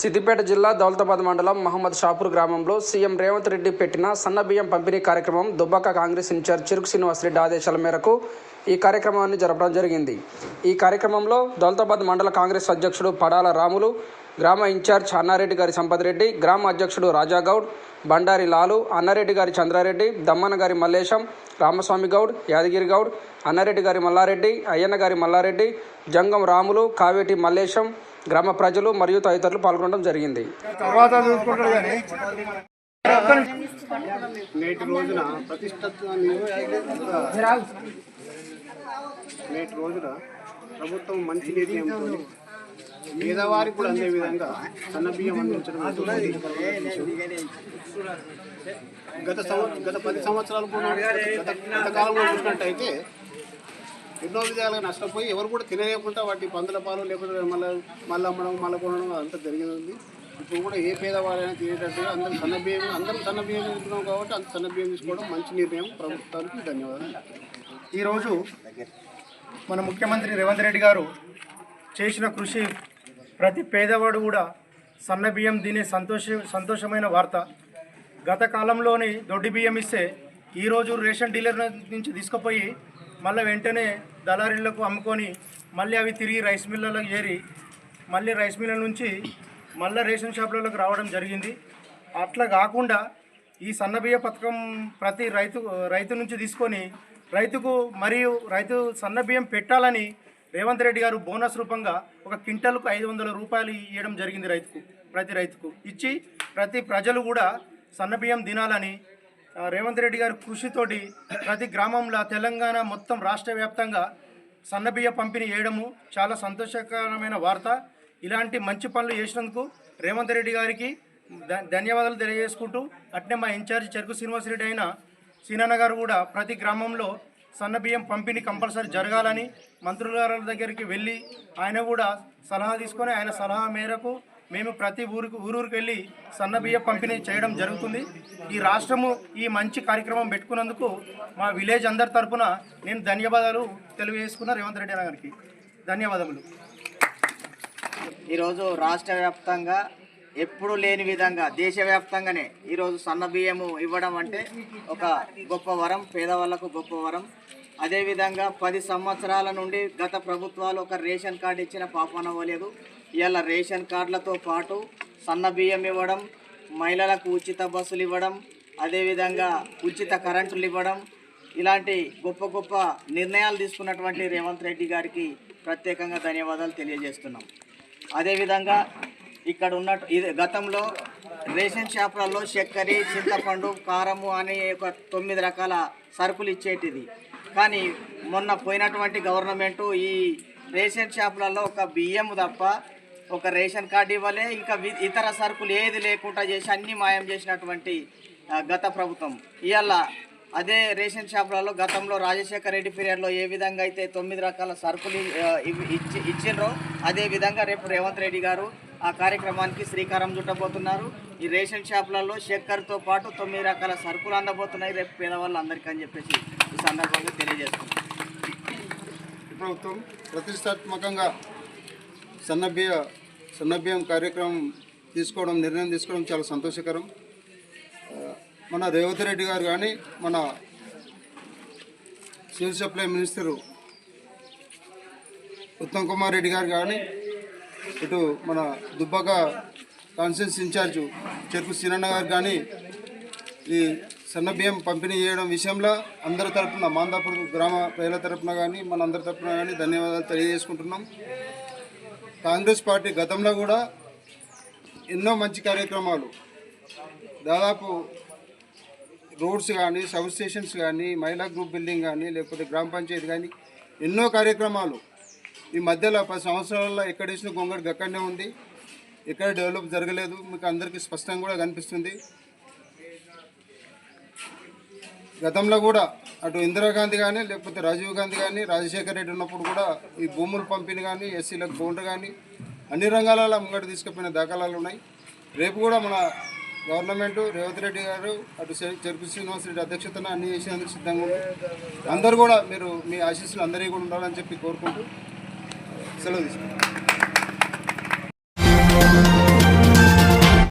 సిద్దిపేట జిల్లా దౌలతాబాద్ మండలం మహమ్మద్ షాపూర్ గ్రామంలో సీఎం రేవంత్ రెడ్డి పెట్టిన సన్నబియ్యం పంపిణీ కార్యక్రమం దుబ్బాక కాంగ్రెస్ ఇన్ఛార్జ్ చెరుకు శ్రీనివాసరెడ్డి ఆదేశాల మేరకు ఈ కార్యక్రమాన్ని జరపడం జరిగింది. ఈ కార్యక్రమంలో దౌలతాబాద్ మండల కాంగ్రెస్ అధ్యక్షుడు పడాల రాములు, గ్రామ ఇన్ఛార్జ్ అన్నారెడ్డి గారి సంపత్రెడ్డి, గ్రామ అధ్యక్షుడు రాజాగౌడ్, బండారి లాలు, అన్నారెడ్డి గారి చంద్రారెడ్డి, దమ్మన్న గారి మల్లేశం, రామస్వామి గౌడ్, యాదగిరి గౌడ్, అన్నారెడ్డి గారి మల్లారెడ్డి, అయ్యన్న గారి మల్లారెడ్డి, జంగం రాములు, కావేటి మల్లేశం, గ్రామ ప్రజలు మరియు తదితరులు పాల్గొనడం జరిగింది. నేటి రోజున ప్రభుత్వం మంచి నిర్ణయంతో పేదవారికి కూడా అందే విధంగా సన్నబియ్యం అందించడం గత 10 సంవత్సరాలు గత కాలంలో చూసినట్టయితే ఎన్నో విధాలుగా నష్టపోయి ఎవరు కూడా తినలేకుండా వాటి పందుల పాలు లేకుండా మళ్ళీ అమ్మడం మళ్ళీ కొనడం అంతా జరిగింది. ఇప్పుడు కూడా ఏ పేదవాళ్ళైనా తినేటట్టుగా అందరూ సన్నబియ్యం తీసుకున్నాం కాబట్టి అంత సన్నబియ్యం తీసుకోవడం మంచి నిర్ణయం. ప్రభుత్వానికి ధన్యవాదాలు. ఈరోజు మన ముఖ్యమంత్రి రేవంత్ రెడ్డి గారు చేసిన కృషి ప్రతి పేదవాడు కూడా సన్నబియ్యం తినే సంతోషమైన వార్త. గత కాలంలోని దొడ్డి బియ్యం ఇస్తే ఈరోజు రేషన్ డీలర్ నుంచి తీసుకుపోయి మళ్ళీ వెంటనే దళారీలకు అమ్ముకొని మళ్ళీ అవి తిరిగి రైస్ మిల్లులకు చేరి మళ్ళీ రైస్ మిల్ల నుంచి మళ్ళీ రేషన్ షాపులకు రావడం జరిగింది. అట్లా కాకుండా ఈ సన్నబియ్య పథకం ప్రతి రైతు నుంచి తీసుకొని రైతుకు మరియు రైతు సన్నబియ్యం పెట్టాలని రేవంత్ రెడ్డి గారు బోనస్ రూపంగా ఒక క్వింటల్కు 500 రూపాయలు ఇవ్వడం జరిగింది. ప్రతి రైతుకు ఇచ్చి ప్రతి ప్రజలు కూడా సన్నబియ్యం తినాలని రేవంత్ రెడ్డి గారి కృషితోటి ప్రతి గ్రామంలో తెలంగాణ మొత్తం రాష్ట్ర వ్యాప్తంగా సన్నబియ్య పంపిణీ చేయడము చాలా సంతోషకరమైన వార్త. ఇలాంటి మంచి పనులు చేసినందుకు రేవంత్ రెడ్డి గారికి ధన్యవాదాలు తెలియజేసుకుంటూ, అట్నే మా ఇన్ఛార్జ్ చెరుకు శ్రీనివాసరెడ్డి అయిన సీనన్న గారు కూడా ప్రతి గ్రామంలో సన్నబియ్యం పంపిణీ కంపల్సరీ జరగాలని మంత్రుల గారి దగ్గరికి వెళ్ళి ఆయన కూడా సలహా తీసుకొని ఆయన సలహా మేరకు మేము ప్రతి ఊరికి వెళ్ళి సన్నబియ్యం పంపిణీ చేయడం జరుగుతుంది. ఈ రాష్ట్రము ఈ మంచి కార్యక్రమం పెట్టుకున్నందుకు మా విలేజ్ అందరి తరఫున నేను ధన్యవాదాలు తెలియజేసుకున్న రేవంత్ రెడ్డి గారికి ధన్యవాదములు. ఈరోజు రాష్ట్ర వ్యాప్తంగా ఎప్పుడు లేని విధంగా దేశవ్యాప్తంగానే ఈరోజు సన్నబియ్యము ఇవ్వడం అంటే ఒక గొప్ప వరం, పేదవాళ్లకు గొప్ప వరం. అదేవిధంగా 10 సంవత్సరాల నుండి గత ప్రభుత్వాలు ఒక రేషన్ కార్డు ఇచ్చిన పాపాన అవ్వలేదు. ఇవాళ రేషన్ కార్డులతో పాటు సన్నబియ్యం ఇవ్వడం, మహిళలకు ఉచిత బస్సులు ఇవ్వడం, అదేవిధంగా ఉచిత కరెంటులు ఇవ్వడం, ఇలాంటి గొప్ప నిర్ణయాలు తీసుకున్నటువంటి రేవంత్ రెడ్డి గారికి ప్రత్యేకంగా ధన్యవాదాలు తెలియజేస్తున్నాం. అదేవిధంగా ఇక్కడ గతంలో రేషన్ షాపులలో చక్కెర, చింతపండు, కారము అనే ఒక 9 రకాల సరుకులు ఇచ్చేటిది. కానీ మొన్న పోయినటువంటి గవర్నమెంటు ఈ రేషన్ షాపులలో ఒక బియ్యం తప్ప ఒక రేషన్ కార్డు ఇవ్వలే, ఇంకా ఇతర సరుకులు ఏది లేకుండా చేసి అన్నీ మాయం చేసినటువంటి గత ప్రభుత్వం. ఇవాళ అదే రేషన్ షాపులలో గతంలో రాజశేఖర రెడ్డి పీరియడ్లో ఏ విధంగా అయితే 9 రకాల సరుకులు ఇచ్చిండ్రో అదేవిధంగా రేపు రేవంత్ రెడ్డి గారు ఆ కార్యక్రమానికి శ్రీకారం చుట్టబోతున్నారు. ఈ రేషన్ షాపులలో చక్కెరతో పాటు 9 రకాల సరుకులు అందబోతున్నాయి రేపు పేదవాళ్ళు అందరికీ అని చెప్పేసి ఈ సందర్భంగా తెలియజేస్తున్నాం. ప్రభుత్వం ప్రతిష్టాత్మకంగా సన్నబియ్యం కార్యక్రమం నిర్ణయం తీసుకోవడం చాలా సంతోషకరం. మన రేవంత్ రెడ్డి గారు కానీ మన civil supply minister Uttam Kumar Reddy గారు కానీ ఇటు మన దుబ్బాక కాన్స్టిట్యూన్సీ ఇన్ఛార్జు చెరుకు సీనన్న గారు కానీ ఈ సన్నబియ్యం పంపిణీ చేయడం విషయంలో అందరి తరఫున మాందాపూర్ గ్రామ ప్రజల తరఫున కానీ మన అందరి తరఫున కానీ ధన్యవాదాలు తెలియజేసుకుంటున్నాం. కాంగ్రెస్ పార్టీ గతంలో కూడా ఎన్నో మంచి కార్యక్రమాలు దాదాపు రోడ్స్ కానీ, సబ్ స్టేషన్స్ కానీ, మహిళా గ్రూప్ బిల్డింగ్ కానీ, లేకపోతే గ్రామ పంచాయతీ కానీ ఎన్నో కార్యక్రమాలు ఈ మధ్యలో 10 సంవత్సరాల్లో ఎక్కడ వేసిన గొంగడి అక్కడనే ఉంది. ఎక్కడ డెవలప్ జరగలేదు. మీకు అందరికీ స్పష్టంగా కూడా కనిపిస్తుంది. గతంలో కూడా అటు ఇందిరాగాంధీ కానీ, లేకపోతే రాజీవ్ గాంధీ కానీ, రాజశేఖర రెడ్డి ఉన్నప్పుడు కూడా ఈ భూముల పంపిణీ కానీ, ఎస్సీలకు బోండ్ కానీ అన్ని రంగాలలో ముంగట తీసుకుపోయిన దాఖలాలు ఉన్నాయి. రేపు కూడా మన గవర్నమెంట్ రేవంత్ రెడ్డి గారు అటు చెరుకు శ్రీనివాసరెడ్డి అధ్యక్షతన అన్ని చేసేందుకు సిద్ధంగా ఉన్నారు. అందరూ కూడా మీరు మీ ఆశీస్సులు అందరికీ కూడా ఉండాలని చెప్పి కోరుకుంటూ సెలవు తీసుకుంటాం.